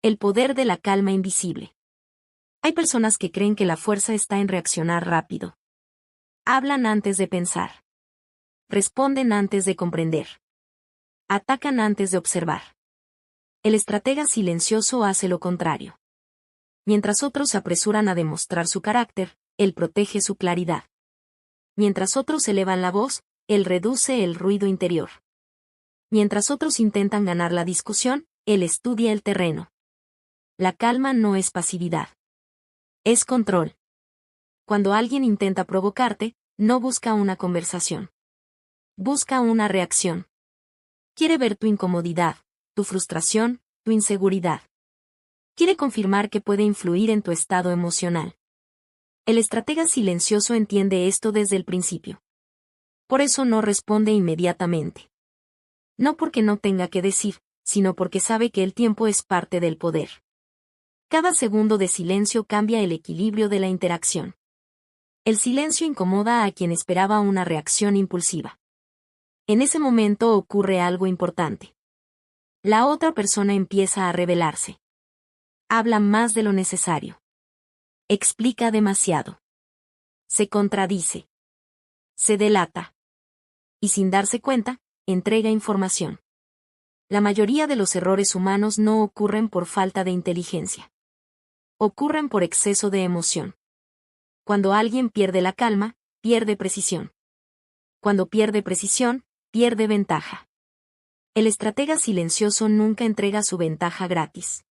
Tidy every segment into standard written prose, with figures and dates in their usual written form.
El poder de la calma invisible. Hay personas que creen que la fuerza está en reaccionar rápido. Hablan antes de pensar. Responden antes de comprender. Atacan antes de observar. El estratega silencioso hace lo contrario. Mientras otros se apresuran a demostrar su carácter, él protege su claridad. Mientras otros elevan la voz, él reduce el ruido interior. Mientras otros intentan ganar la discusión, él estudia el terreno. La calma no es pasividad. Es control. Cuando alguien intenta provocarte, no busca una conversación. Busca una reacción. Quiere ver tu incomodidad, tu frustración, tu inseguridad. Quiere confirmar que puede influir en tu estado emocional. El estratega silencioso entiende esto desde el principio. Por eso no responde inmediatamente. No porque no tenga que decir, sino porque sabe que el tiempo es parte del poder. Cada segundo de silencio cambia el equilibrio de la interacción. El silencio incomoda a quien esperaba una reacción impulsiva. En ese momento ocurre algo importante. La otra persona empieza a revelarse. Habla más de lo necesario. Explica demasiado. Se contradice. Se delata. Y sin darse cuenta, entrega información. La mayoría de los errores humanos no ocurren por falta de inteligencia. Ocurren por exceso de emoción. Cuando alguien pierde la calma, pierde precisión. Cuando pierde precisión, pierde ventaja. El estratega silencioso nunca entrega su ventaja gratis.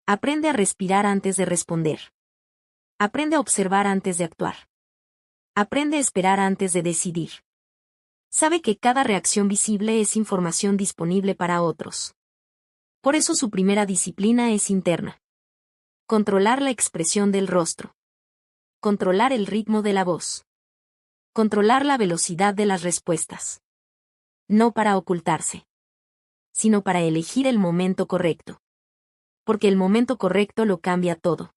Aprende a respirar antes de responder. Aprende a observar antes de actuar. Aprende a esperar antes de decidir. Sabe que cada reacción visible es información disponible para otros. Por eso su primera disciplina es interna. Controlar la expresión del rostro. Controlar el ritmo de la voz. Controlar la velocidad de las respuestas. No para ocultarse, sino para elegir el momento correcto. Porque el momento correcto lo cambia todo.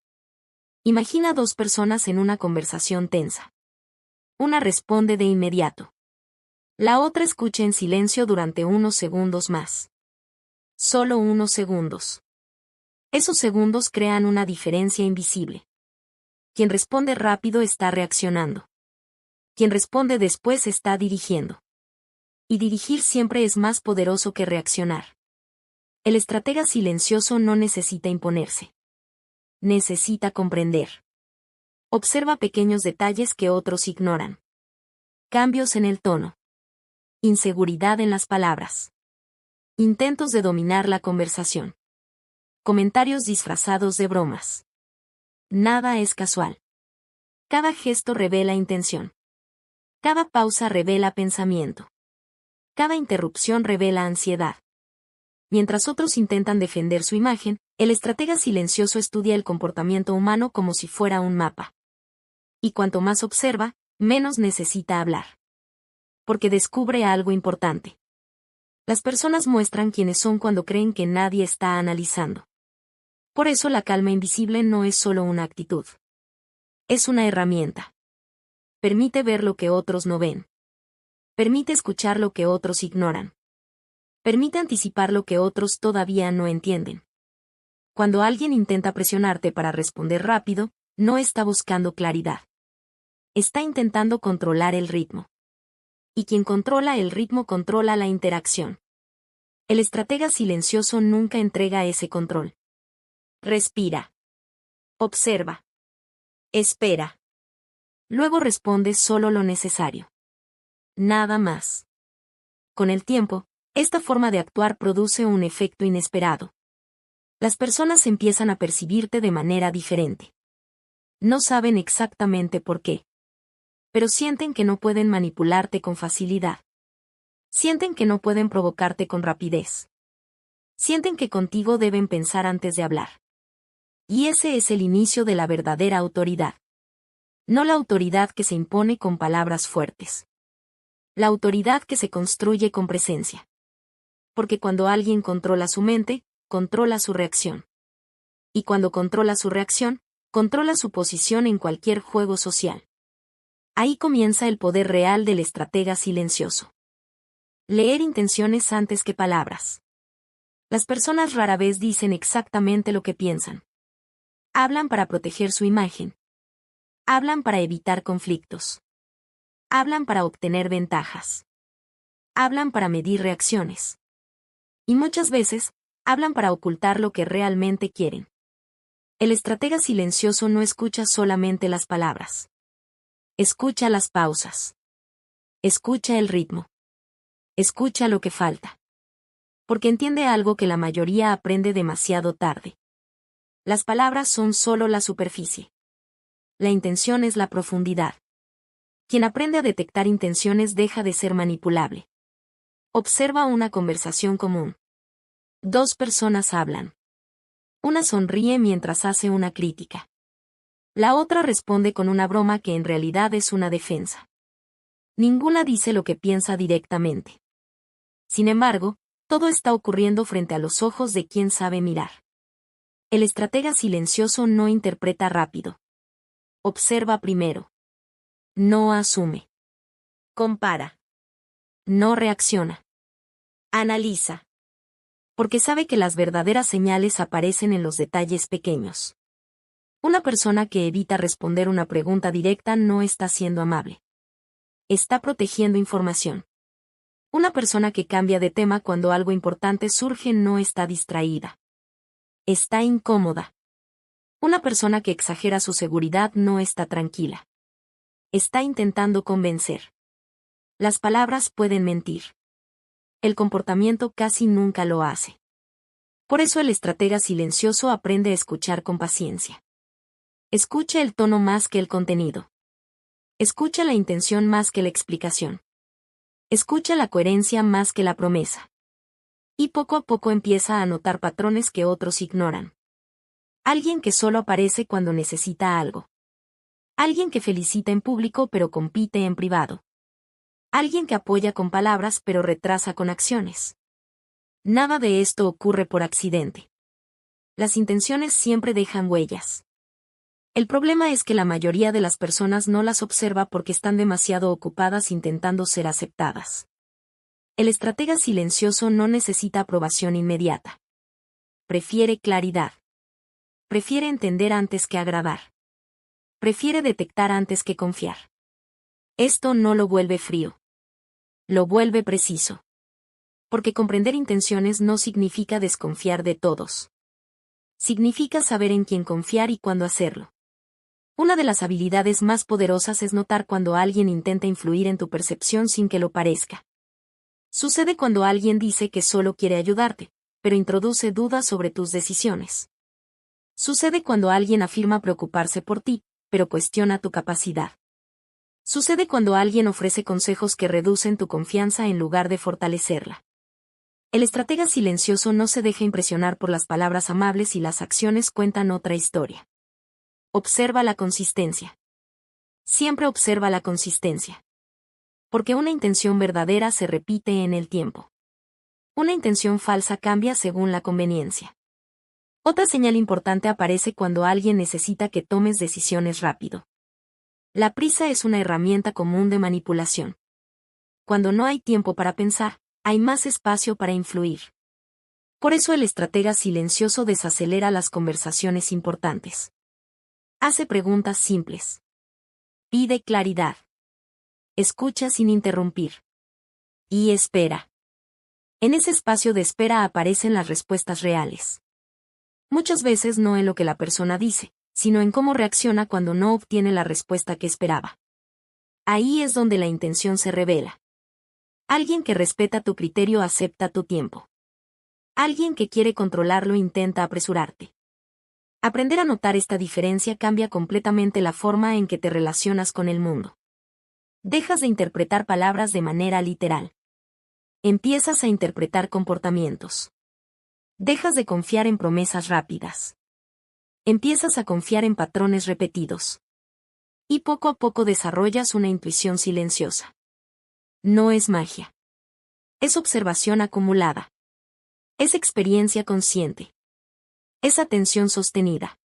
Imagina dos personas en una conversación tensa. Una responde de inmediato. La otra escucha en silencio durante unos segundos más. Solo unos segundos. Esos segundos crean una diferencia invisible. Quien responde rápido está reaccionando. Quien responde después está dirigiendo. Y dirigir siempre es más poderoso que reaccionar. El estratega silencioso no necesita imponerse. Necesita comprender. Observa pequeños detalles que otros ignoran. Cambios en el tono. Inseguridad en las palabras. Intentos de dominar la conversación. Comentarios disfrazados de bromas. Nada es casual. Cada gesto revela intención. Cada pausa revela pensamiento. Cada interrupción revela ansiedad. Mientras otros intentan defender su imagen, el estratega silencioso estudia el comportamiento humano como si fuera un mapa. Y cuanto más observa, menos necesita hablar. Porque descubre algo importante. Las personas muestran quiénes son cuando creen que nadie está analizando. Por eso la calma invisible no es solo una actitud. Es una herramienta. Permite ver lo que otros no ven. Permite escuchar lo que otros ignoran. Permite anticipar lo que otros todavía no entienden. Cuando alguien intenta presionarte para responder rápido, no está buscando claridad. Está intentando controlar el ritmo. Y quien controla el ritmo controla la interacción. El estratega silencioso nunca entrega ese control. Respira. Observa. Espera. Luego responde solo lo necesario. Nada más. Con el tiempo, esta forma de actuar produce un efecto inesperado. Las personas empiezan a percibirte de manera diferente. No saben exactamente por qué. Pero sienten que no pueden manipularte con facilidad. Sienten que no pueden provocarte con rapidez. Sienten que contigo deben pensar antes de hablar. Y ese es el inicio de la verdadera autoridad. No la autoridad que se impone con palabras fuertes. La autoridad que se construye con presencia. Porque cuando alguien controla su mente, controla su reacción. Y cuando controla su reacción, controla su posición en cualquier juego social. Ahí comienza el poder real del estratega silencioso. Leer intenciones antes que palabras. Las personas rara vez dicen exactamente lo que piensan. Hablan para proteger su imagen. Hablan para evitar conflictos. Hablan para obtener ventajas. Hablan para medir reacciones. Y muchas veces, hablan para ocultar lo que realmente quieren. El estratega silencioso no escucha solamente las palabras. Escucha las pausas. Escucha el ritmo. Escucha lo que falta. Porque entiende algo que la mayoría aprende demasiado tarde. Las palabras son solo la superficie. La intención es la profundidad. Quien aprende a detectar intenciones deja de ser manipulable. Observa una conversación común. Dos personas hablan. Una sonríe mientras hace una crítica. La otra responde con una broma que en realidad es una defensa. Ninguna dice lo que piensa directamente. Sin embargo, todo está ocurriendo frente a los ojos de quien sabe mirar. El estratega silencioso no interpreta rápido. Observa primero. No asume. Compara. No reacciona. Analiza. Porque sabe que las verdaderas señales aparecen en los detalles pequeños. Una persona que evita responder una pregunta directa no está siendo amable. Está protegiendo información. Una persona que cambia de tema cuando algo importante surge no está distraída. Está incómoda. Una persona que exagera su seguridad no está tranquila. Está intentando convencer. Las palabras pueden mentir. El comportamiento casi nunca lo hace. Por eso el estratega silencioso aprende a escuchar con paciencia. Escucha el tono más que el contenido. Escucha la intención más que la explicación. Escucha la coherencia más que la promesa. Y poco a poco empieza a notar patrones que otros ignoran. Alguien que solo aparece cuando necesita algo. Alguien que felicita en público pero compite en privado. Alguien que apoya con palabras pero retrasa con acciones. Nada de esto ocurre por accidente. Las intenciones siempre dejan huellas. El problema es que la mayoría de las personas no las observa porque están demasiado ocupadas intentando ser aceptadas. El estratega silencioso no necesita aprobación inmediata. Prefiere claridad. Prefiere entender antes que agradar. Prefiere detectar antes que confiar. Esto no lo vuelve frío. Lo vuelve preciso. Porque comprender intenciones no significa desconfiar de todos. Significa saber en quién confiar y cuándo hacerlo. Una de las habilidades más poderosas es notar cuando alguien intenta influir en tu percepción sin que lo parezca. Sucede cuando alguien dice que solo quiere ayudarte, pero introduce dudas sobre tus decisiones. Sucede cuando alguien afirma preocuparse por ti, pero cuestiona tu capacidad. Sucede cuando alguien ofrece consejos que reducen tu confianza en lugar de fortalecerla. El estratega silencioso no se deja impresionar por las palabras amables y las acciones cuentan otra historia. Observa la consistencia. Siempre observa la consistencia. Porque una intención verdadera se repite en el tiempo. Una intención falsa cambia según la conveniencia. Otra señal importante aparece cuando alguien necesita que tomes decisiones rápido. La prisa es una herramienta común de manipulación. Cuando no hay tiempo para pensar, hay más espacio para influir. Por eso el estratega silencioso desacelera las conversaciones importantes. Hace preguntas simples. Pide claridad. Escucha sin interrumpir. Y espera. En ese espacio de espera aparecen las respuestas reales. Muchas veces no en lo que la persona dice, sino en cómo reacciona cuando no obtiene la respuesta que esperaba. Ahí es donde la intención se revela. Alguien que respeta tu criterio acepta tu tiempo. Alguien que quiere controlarlo intenta apresurarte. Aprender a notar esta diferencia cambia completamente la forma en que te relacionas con el mundo. Dejas de interpretar palabras de manera literal. Empiezas a interpretar comportamientos. Dejas de confiar en promesas rápidas. Empiezas a confiar en patrones repetidos. Y poco a poco desarrollas una intuición silenciosa. No es magia. Es observación acumulada. Es experiencia consciente. Es atención sostenida.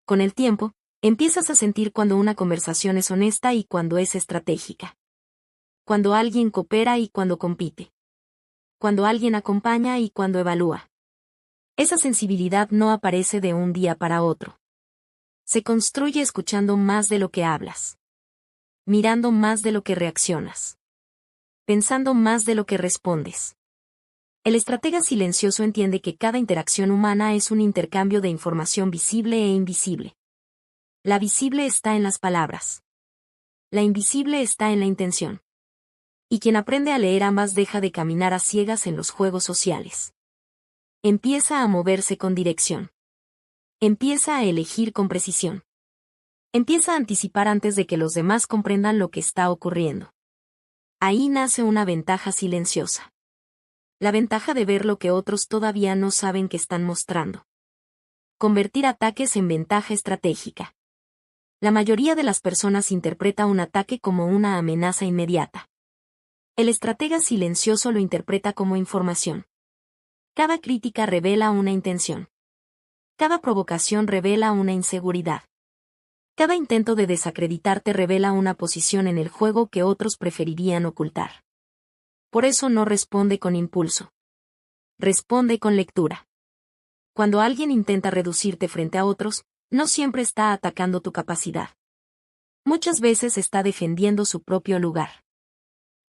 Con el tiempo, empiezas a sentir cuando una conversación es honesta y cuando es estratégica. Cuando alguien coopera y cuando compite. Cuando alguien acompaña y cuando evalúa. Esa sensibilidad no aparece de un día para otro. Se construye escuchando más de lo que hablas, mirando más de lo que reaccionas, pensando más de lo que respondes. El estratega silencioso entiende que cada interacción humana es un intercambio de información visible e invisible. La visible está en las palabras. La invisible está en la intención. Y quien aprende a leer ambas deja de caminar a ciegas en los juegos sociales. Empieza a moverse con dirección. Empieza a elegir con precisión. Empieza a anticipar antes de que los demás comprendan lo que está ocurriendo. Ahí nace una ventaja silenciosa. La ventaja de ver lo que otros todavía no saben que están mostrando. Convertir ataques en ventaja estratégica. La mayoría de las personas interpreta un ataque como una amenaza inmediata. El estratega silencioso lo interpreta como información. Cada crítica revela una intención. Cada provocación revela una inseguridad. Cada intento de desacreditarte revela una posición en el juego que otros preferirían ocultar. Por eso no responde con impulso. Responde con lectura. Cuando alguien intenta reducirte frente a otros, no siempre está atacando tu capacidad. Muchas veces está defendiendo su propio lugar.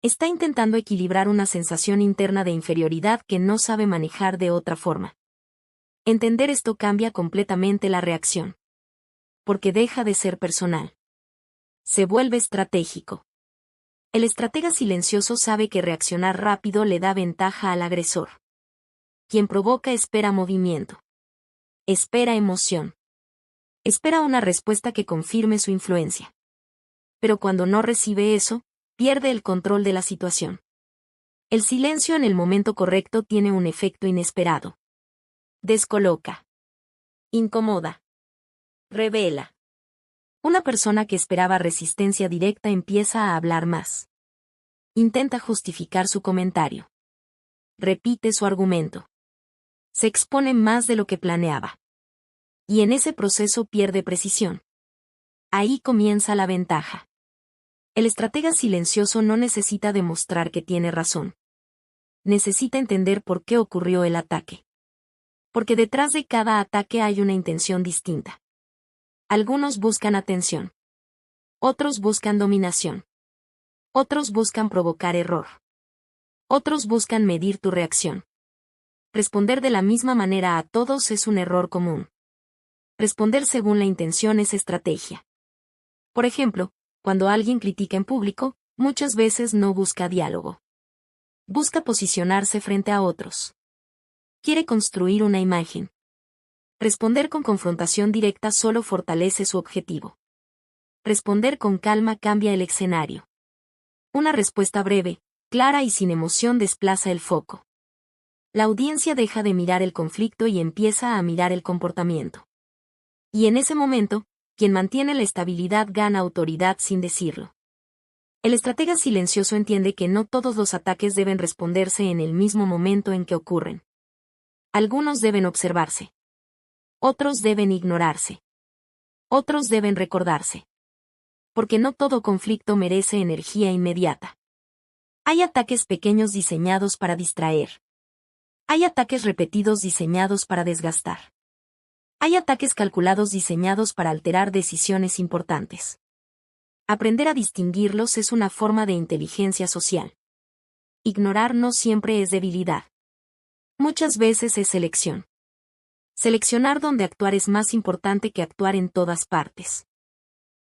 Está intentando equilibrar una sensación interna de inferioridad que no sabe manejar de otra forma. Entender esto cambia completamente la reacción. Porque deja de ser personal. Se vuelve estratégico. El estratega silencioso sabe que reaccionar rápido le da ventaja al agresor. Quien provoca espera movimiento. Espera emoción. Espera una respuesta que confirme su influencia. Pero cuando no recibe eso, pierde el control de la situación. El silencio en el momento correcto tiene un efecto inesperado. Descoloca. Incomoda. Revela. Una persona que esperaba resistencia directa empieza a hablar más. Intenta justificar su comentario. Repite su argumento. Se expone más de lo que planeaba. Y en ese proceso pierde precisión. Ahí comienza la ventaja. El estratega silencioso no necesita demostrar que tiene razón. Necesita entender por qué ocurrió el ataque. Porque detrás de cada ataque hay una intención distinta. Algunos buscan atención. Otros buscan dominación. Otros buscan provocar error. Otros buscan medir tu reacción. Responder de la misma manera a todos es un error común. Responder según la intención es estrategia. Por ejemplo, cuando alguien critica en público, muchas veces no busca diálogo. Busca posicionarse frente a otros. Quiere construir una imagen. Responder con confrontación directa solo fortalece su objetivo. Responder con calma cambia el escenario. Una respuesta breve, clara y sin emoción desplaza el foco. La audiencia deja de mirar el conflicto y empieza a mirar el comportamiento. Y en ese momento, quien mantiene la estabilidad gana autoridad sin decirlo. El estratega silencioso entiende que no todos los ataques deben responderse en el mismo momento en que ocurren. Algunos deben observarse. Otros deben ignorarse. Otros deben recordarse. Porque no todo conflicto merece energía inmediata. Hay ataques pequeños diseñados para distraer. Hay ataques repetidos diseñados para desgastar. Hay ataques calculados diseñados para alterar decisiones importantes. Aprender a distinguirlos es una forma de inteligencia social. Ignorar no siempre es debilidad. Muchas veces es selección. Seleccionar dónde actuar es más importante que actuar en todas partes.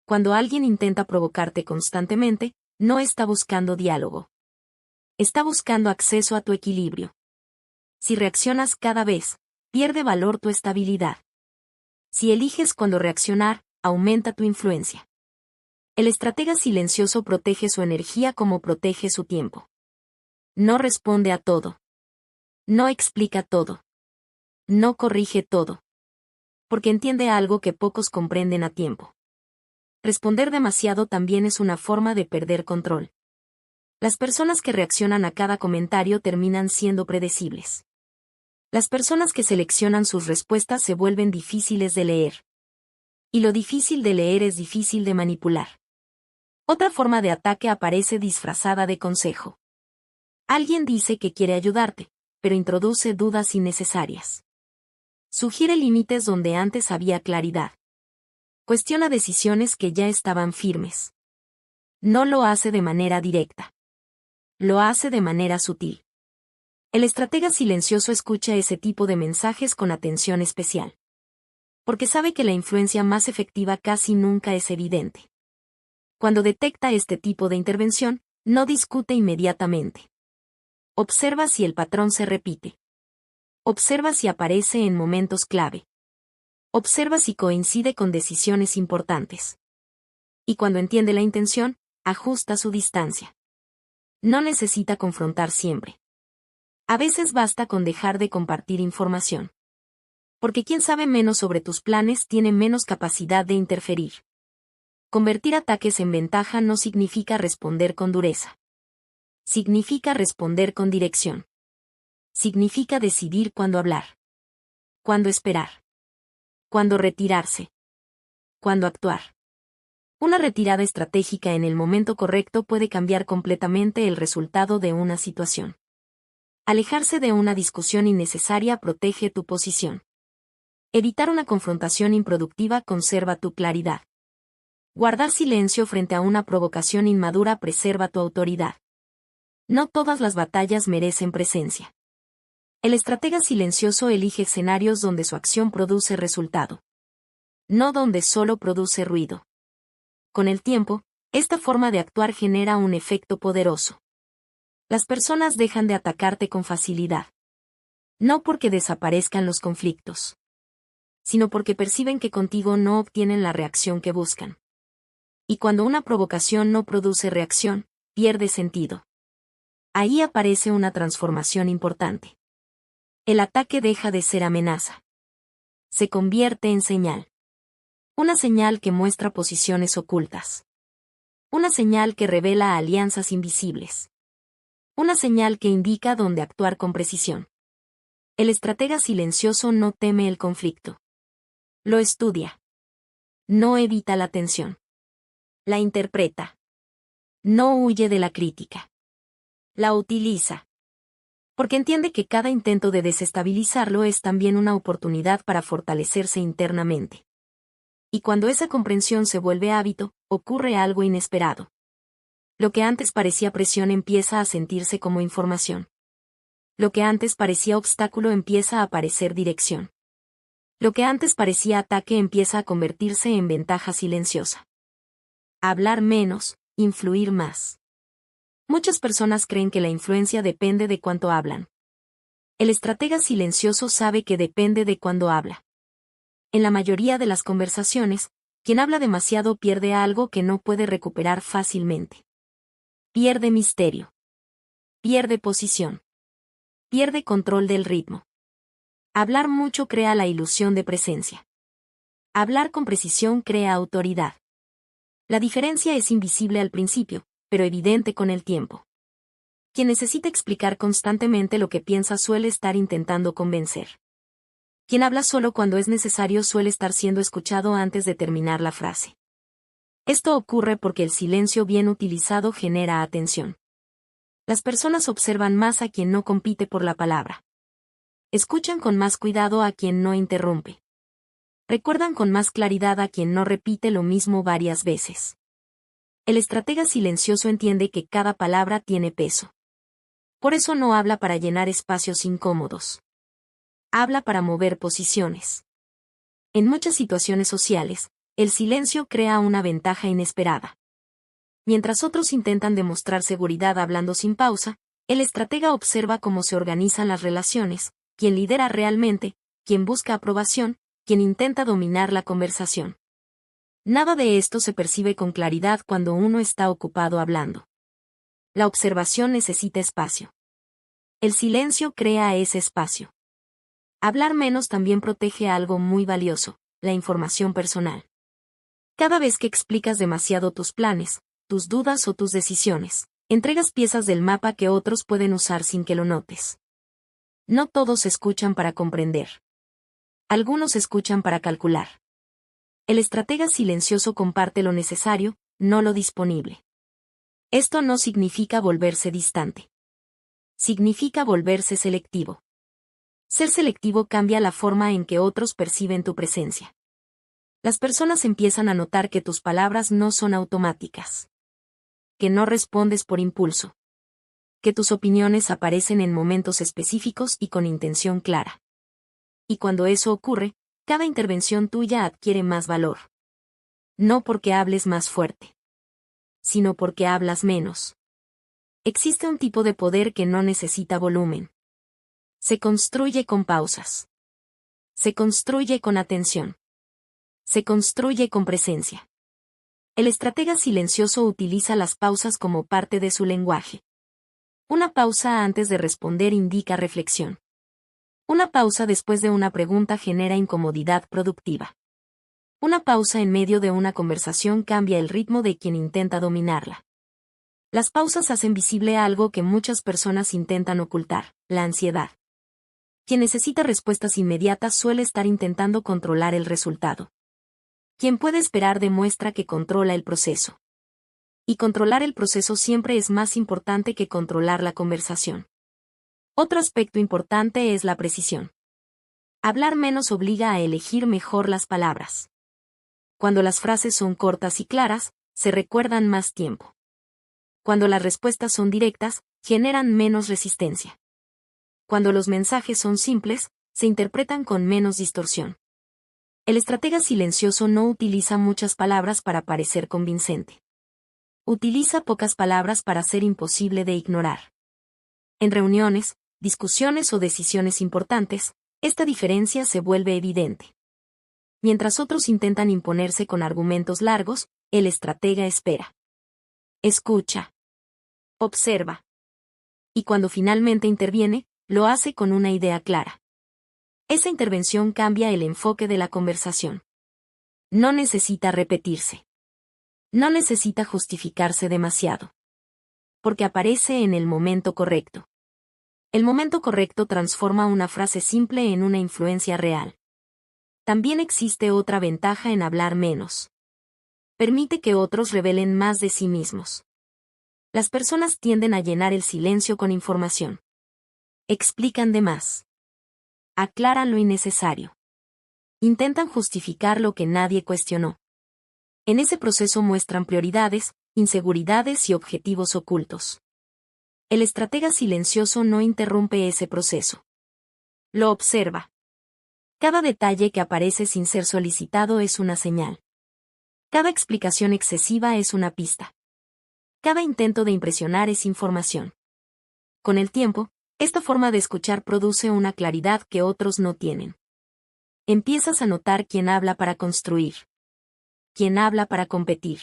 Cuando alguien intenta provocarte constantemente, no está buscando diálogo. Está buscando acceso a tu equilibrio. Si reaccionas cada vez, pierde valor tu estabilidad. Si eliges cuándo reaccionar, aumenta tu influencia. El estratega silencioso protege su energía como protege su tiempo. No responde a todo. No explica todo. No corrige todo. Porque entiende algo que pocos comprenden a tiempo. Responder demasiado también es una forma de perder control. Las personas que reaccionan a cada comentario terminan siendo predecibles. Las personas que seleccionan sus respuestas se vuelven difíciles de leer. Y lo difícil de leer es difícil de manipular. Otra forma de ataque aparece disfrazada de consejo. Alguien dice que quiere ayudarte, pero introduce dudas innecesarias. Sugiere límites donde antes había claridad. Cuestiona decisiones que ya estaban firmes. No lo hace de manera directa. Lo hace de manera sutil. El estratega silencioso escucha ese tipo de mensajes con atención especial. Porque sabe que la influencia más efectiva casi nunca es evidente. Cuando detecta este tipo de intervención, no discute inmediatamente. Observa si el patrón se repite. Observa si aparece en momentos clave. Observa si coincide con decisiones importantes. Y cuando entiende la intención, ajusta su distancia. No necesita confrontar siempre. A veces basta con dejar de compartir información. Porque quien sabe menos sobre tus planes tiene menos capacidad de interferir. Convertir ataques en ventaja no significa responder con dureza. Significa responder con dirección. Significa decidir cuándo hablar. Cuándo esperar. Cuándo retirarse. Cuándo actuar. Una retirada estratégica en el momento correcto puede cambiar completamente el resultado de una situación. Alejarse de una discusión innecesaria protege tu posición. Evitar una confrontación improductiva conserva tu claridad. Guardar silencio frente a una provocación inmadura preserva tu autoridad. No todas las batallas merecen presencia. El estratega silencioso elige escenarios donde su acción produce resultado. No donde solo produce ruido. Con el tiempo, esta forma de actuar genera un efecto poderoso. Las personas dejan de atacarte con facilidad. No porque desaparezcan los conflictos, sino porque perciben que contigo no obtienen la reacción que buscan. Y cuando una provocación no produce reacción, pierde sentido. Ahí aparece una transformación importante. El ataque deja de ser amenaza. Se convierte en señal. Una señal que muestra posiciones ocultas. Una señal que revela alianzas invisibles. Una señal que indica dónde actuar con precisión. El estratega silencioso no teme el conflicto. Lo estudia. No evita la tensión. La interpreta. No huye de la crítica. La utiliza. Porque entiende que cada intento de desestabilizarlo es también una oportunidad para fortalecerse internamente. Y cuando esa comprensión se vuelve hábito, ocurre algo inesperado. Lo que antes parecía presión empieza a sentirse como información. Lo que antes parecía obstáculo empieza a parecer dirección. Lo que antes parecía ataque empieza a convertirse en ventaja silenciosa. Hablar menos, influir más. Muchas personas creen que la influencia depende de cuánto hablan. El estratega silencioso sabe que depende de cuándo habla. En la mayoría de las conversaciones, quien habla demasiado pierde algo que no puede recuperar fácilmente. Pierde misterio. Pierde posición. Pierde control del ritmo. Hablar mucho crea la ilusión de presencia. Hablar con precisión crea autoridad. La diferencia es invisible al principio, pero evidente con el tiempo. Quien necesita explicar constantemente lo que piensa suele estar intentando convencer. Quien habla solo cuando es necesario suele estar siendo escuchado antes de terminar la frase. Esto ocurre porque el silencio bien utilizado genera atención. Las personas observan más a quien no compite por la palabra. Escuchan con más cuidado a quien no interrumpe. Recuerdan con más claridad a quien no repite lo mismo varias veces. El estratega silencioso entiende que cada palabra tiene peso. Por eso no habla para llenar espacios incómodos. Habla para mover posiciones. En muchas situaciones sociales, el silencio crea una ventaja inesperada. Mientras otros intentan demostrar seguridad hablando sin pausa, el estratega observa cómo se organizan las relaciones, quién lidera realmente, quién busca aprobación, quién intenta dominar la conversación. Nada de esto se percibe con claridad cuando uno está ocupado hablando. La observación necesita espacio. El silencio crea ese espacio. Hablar menos también protege algo muy valioso, la información personal. Cada vez que explicas demasiado tus planes, tus dudas o tus decisiones, entregas piezas del mapa que otros pueden usar sin que lo notes. No todos escuchan para comprender. Algunos escuchan para calcular. El estratega silencioso comparte lo necesario, no lo disponible. Esto no significa volverse distante. Significa volverse selectivo. Ser selectivo cambia la forma en que otros perciben tu presencia. Las personas empiezan a notar que tus palabras no son automáticas. Que no respondes por impulso. Que tus opiniones aparecen en momentos específicos y con intención clara. Y cuando eso ocurre, cada intervención tuya adquiere más valor. No porque hables más fuerte, sino porque hablas menos. Existe un tipo de poder que no necesita volumen. Se construye con pausas. Se construye con atención. Se construye con presencia. El estratega silencioso utiliza las pausas como parte de su lenguaje. Una pausa antes de responder indica reflexión. Una pausa después de una pregunta genera incomodidad productiva. Una pausa en medio de una conversación cambia el ritmo de quien intenta dominarla. Las pausas hacen visible algo que muchas personas intentan ocultar, la ansiedad. Quien necesita respuestas inmediatas suele estar intentando controlar el resultado. Quien puede esperar demuestra que controla el proceso. Y controlar el proceso siempre es más importante que controlar la conversación. Otro aspecto importante es la precisión. Hablar menos obliga a elegir mejor las palabras. Cuando las frases son cortas y claras, se recuerdan más tiempo. Cuando las respuestas son directas, generan menos resistencia. Cuando los mensajes son simples, se interpretan con menos distorsión. El estratega silencioso no utiliza muchas palabras para parecer convincente. Utiliza pocas palabras para ser imposible de ignorar. En reuniones, discusiones o decisiones importantes, esta diferencia se vuelve evidente. Mientras otros intentan imponerse con argumentos largos, el estratega espera. Escucha. Observa. Y cuando finalmente interviene, lo hace con una idea clara. Esa intervención cambia el enfoque de la conversación. No necesita repetirse. No necesita justificarse demasiado. Porque aparece en el momento correcto. El momento correcto transforma una frase simple en una influencia real. También existe otra ventaja en hablar menos. Permite que otros revelen más de sí mismos. Las personas tienden a llenar el silencio con información. Explican de más. Aclaran lo innecesario. Intentan justificar lo que nadie cuestionó. En ese proceso muestran prioridades, inseguridades y objetivos ocultos. El estratega silencioso no interrumpe ese proceso. Lo observa. Cada detalle que aparece sin ser solicitado es una señal. Cada explicación excesiva es una pista. Cada intento de impresionar es información. Con el tiempo, esta forma de escuchar produce una claridad que otros no tienen. Empiezas a notar quién habla para construir. Quién habla para competir.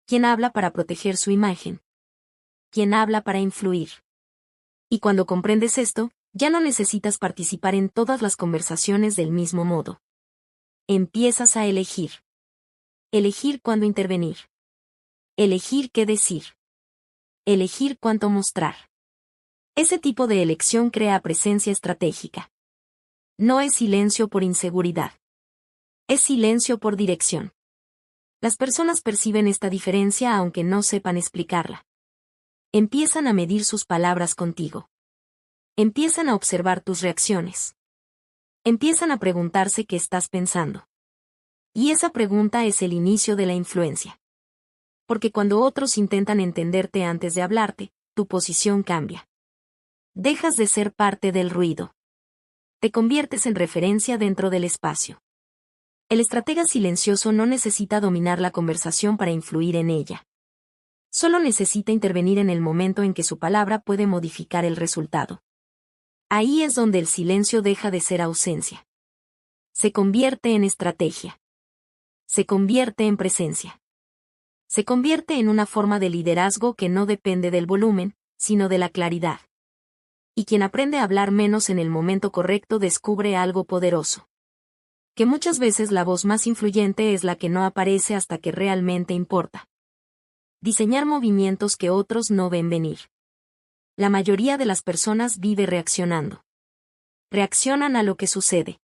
Quién habla para proteger su imagen. Quién habla para influir. Y cuando comprendes esto, ya no necesitas participar en todas las conversaciones del mismo modo. Empiezas a elegir. Elegir cuándo intervenir. Elegir qué decir. Elegir cuánto mostrar. Ese tipo de elección crea presencia estratégica. No es silencio por inseguridad. Es silencio por dirección. Las personas perciben esta diferencia aunque no sepan explicarla. Empiezan a medir sus palabras contigo. Empiezan a observar tus reacciones. Empiezan a preguntarse qué estás pensando. Y esa pregunta es el inicio de la influencia. Porque cuando otros intentan entenderte antes de hablarte, tu posición cambia. Dejas de ser parte del ruido. Te conviertes en referencia dentro del espacio. El estratega silencioso no necesita dominar la conversación para influir en ella. Solo necesita intervenir en el momento en que su palabra puede modificar el resultado. Ahí es donde el silencio deja de ser ausencia. Se convierte en estrategia. Se convierte en presencia. Se convierte en una forma de liderazgo que no depende del volumen, sino de la claridad. Y quien aprende a hablar menos en el momento correcto descubre algo poderoso. Que muchas veces la voz más influyente es la que no aparece hasta que realmente importa. Diseñar movimientos que otros no ven venir. La mayoría de las personas vive reaccionando. Reaccionan a lo que sucede.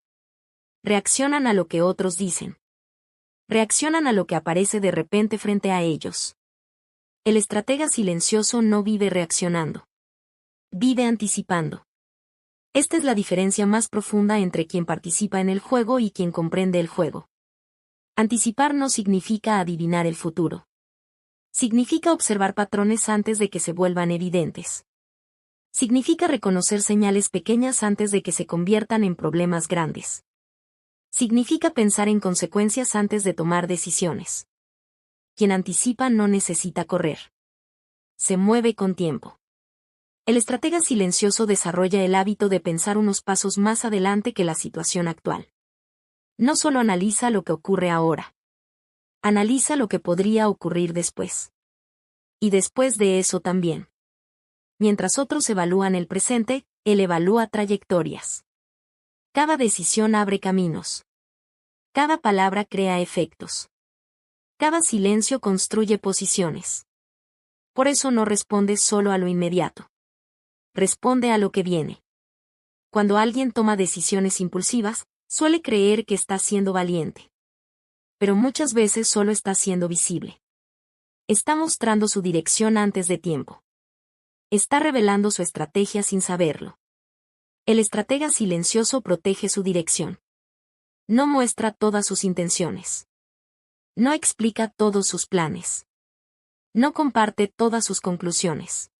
Reaccionan a lo que otros dicen. Reaccionan a lo que aparece de repente frente a ellos. El estratega silencioso no vive reaccionando. Vive anticipando. Esta es la diferencia más profunda entre quien participa en el juego y quien comprende el juego. Anticipar no significa adivinar el futuro. Significa observar patrones antes de que se vuelvan evidentes. Significa reconocer señales pequeñas antes de que se conviertan en problemas grandes. Significa pensar en consecuencias antes de tomar decisiones. Quien anticipa no necesita correr. Se mueve con tiempo. El estratega silencioso desarrolla el hábito de pensar unos pasos más adelante que la situación actual. No solo analiza lo que ocurre ahora. Analiza lo que podría ocurrir después. Y después de eso también. Mientras otros evalúan el presente, él evalúa trayectorias. Cada decisión abre caminos. Cada palabra crea efectos. Cada silencio construye posiciones. Por eso no responde solo a lo inmediato. Responde a lo que viene. Cuando alguien toma decisiones impulsivas, suele creer que está siendo valiente. Pero muchas veces solo está siendo visible. Está mostrando su dirección antes de tiempo. Está revelando su estrategia sin saberlo. El estratega silencioso protege su dirección. No muestra todas sus intenciones. No explica todos sus planes. No comparte todas sus conclusiones.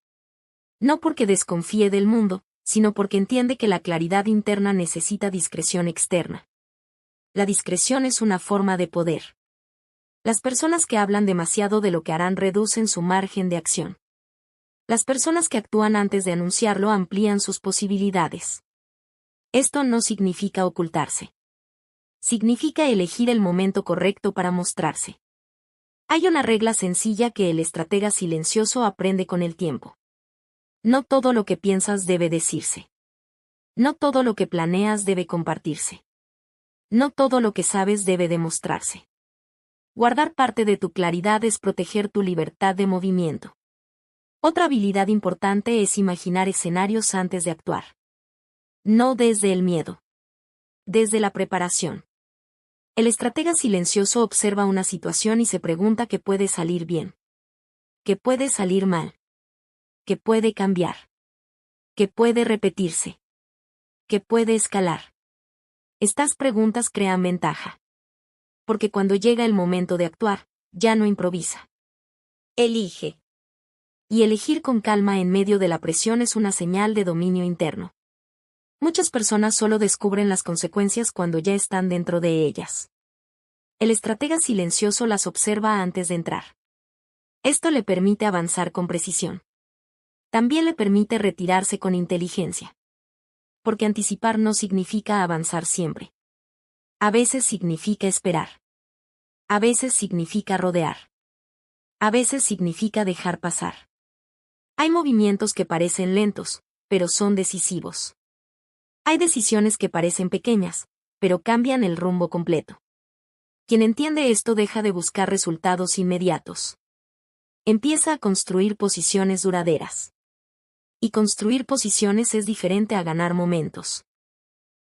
No porque desconfíe del mundo, sino porque entiende que la claridad interna necesita discreción externa. La discreción es una forma de poder. Las personas que hablan demasiado de lo que harán reducen su margen de acción. Las personas que actúan antes de anunciarlo amplían sus posibilidades. Esto no significa ocultarse. Significa elegir el momento correcto para mostrarse. Hay una regla sencilla que el estratega silencioso aprende con el tiempo. No todo lo que piensas debe decirse. No todo lo que planeas debe compartirse. No todo lo que sabes debe demostrarse. Guardar parte de tu claridad es proteger tu libertad de movimiento. Otra habilidad importante es imaginar escenarios antes de actuar. No desde el miedo. Desde la preparación. El estratega silencioso observa una situación y se pregunta qué puede salir bien. ¿Qué puede salir mal? ¿Qué puede cambiar? ¿Qué puede repetirse? ¿Qué puede escalar? Estas preguntas crean ventaja. Porque cuando llega el momento de actuar, ya no improvisa. Elige. Y elegir con calma en medio de la presión es una señal de dominio interno. Muchas personas solo descubren las consecuencias cuando ya están dentro de ellas. El estratega silencioso las observa antes de entrar. Esto le permite avanzar con precisión. También le permite retirarse con inteligencia. Porque anticipar no significa avanzar siempre. A veces significa esperar. A veces significa rodear. A veces significa dejar pasar. Hay movimientos que parecen lentos, pero son decisivos. Hay decisiones que parecen pequeñas, pero cambian el rumbo completo. Quien entiende esto deja de buscar resultados inmediatos. Empieza a construir posiciones duraderas. Y construir posiciones es diferente a ganar momentos.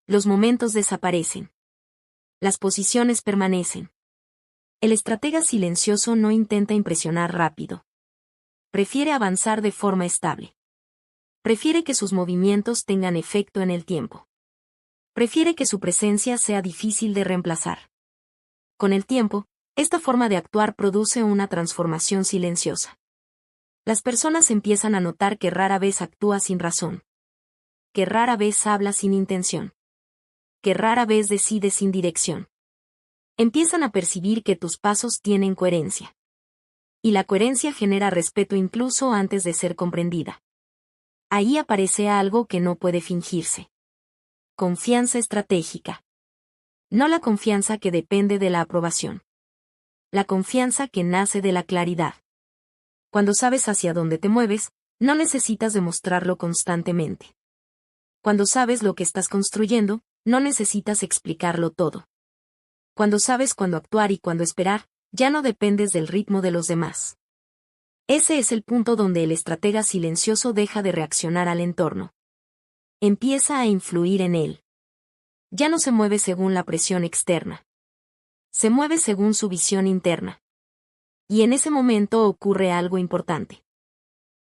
Los momentos desaparecen. Las posiciones permanecen. El estratega silencioso no intenta impresionar rápido. Prefiere avanzar de forma estable. Prefiere que sus movimientos tengan efecto en el tiempo. Prefiere que su presencia sea difícil de reemplazar. Con el tiempo, esta forma de actuar produce una transformación silenciosa. Las personas empiezan a notar que rara vez actúa sin razón. Que rara vez habla sin intención. Que rara vez decide sin dirección. Empiezan a percibir que tus pasos tienen coherencia. Y la coherencia genera respeto incluso antes de ser comprendida. Ahí aparece algo que no puede fingirse. Confianza estratégica. No la confianza que depende de la aprobación. La confianza que nace de la claridad. Cuando sabes hacia dónde te mueves, no necesitas demostrarlo constantemente. Cuando sabes lo que estás construyendo, no necesitas explicarlo todo. Cuando sabes cuándo actuar y cuándo esperar, ya no dependes del ritmo de los demás. Ese es el punto donde el estratega silencioso deja de reaccionar al entorno. Empieza a influir en él. Ya no se mueve según la presión externa. Se mueve según su visión interna. Y en ese momento ocurre algo importante.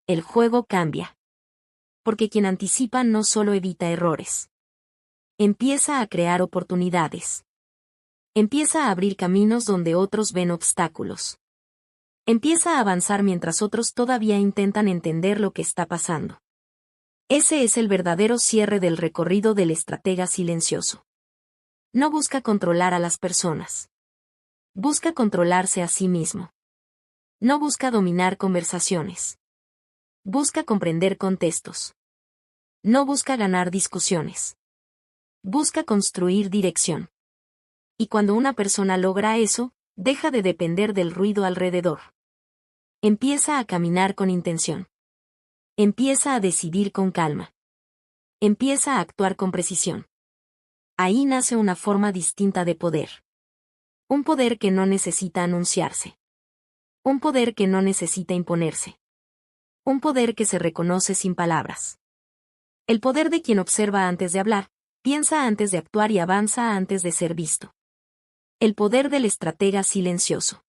El juego cambia. Porque quien anticipa no solo evita errores. Empieza a crear oportunidades. Empieza a abrir caminos donde otros ven obstáculos. Empieza a avanzar mientras otros todavía intentan entender lo que está pasando. Ese es el verdadero cierre del recorrido del estratega silencioso. No busca controlar a las personas. Busca controlarse a sí mismo. No busca dominar conversaciones. Busca comprender contextos. No busca ganar discusiones. Busca construir dirección. Y cuando una persona logra eso, deja de depender del ruido alrededor. Empieza a caminar con intención. Empieza a decidir con calma. Empieza a actuar con precisión. Ahí nace una forma distinta de poder. Un poder que no necesita anunciarse. Un poder que no necesita imponerse. Un poder que se reconoce sin palabras. El poder de quien observa antes de hablar, piensa antes de actuar y avanza antes de ser visto. El poder del estratega silencioso.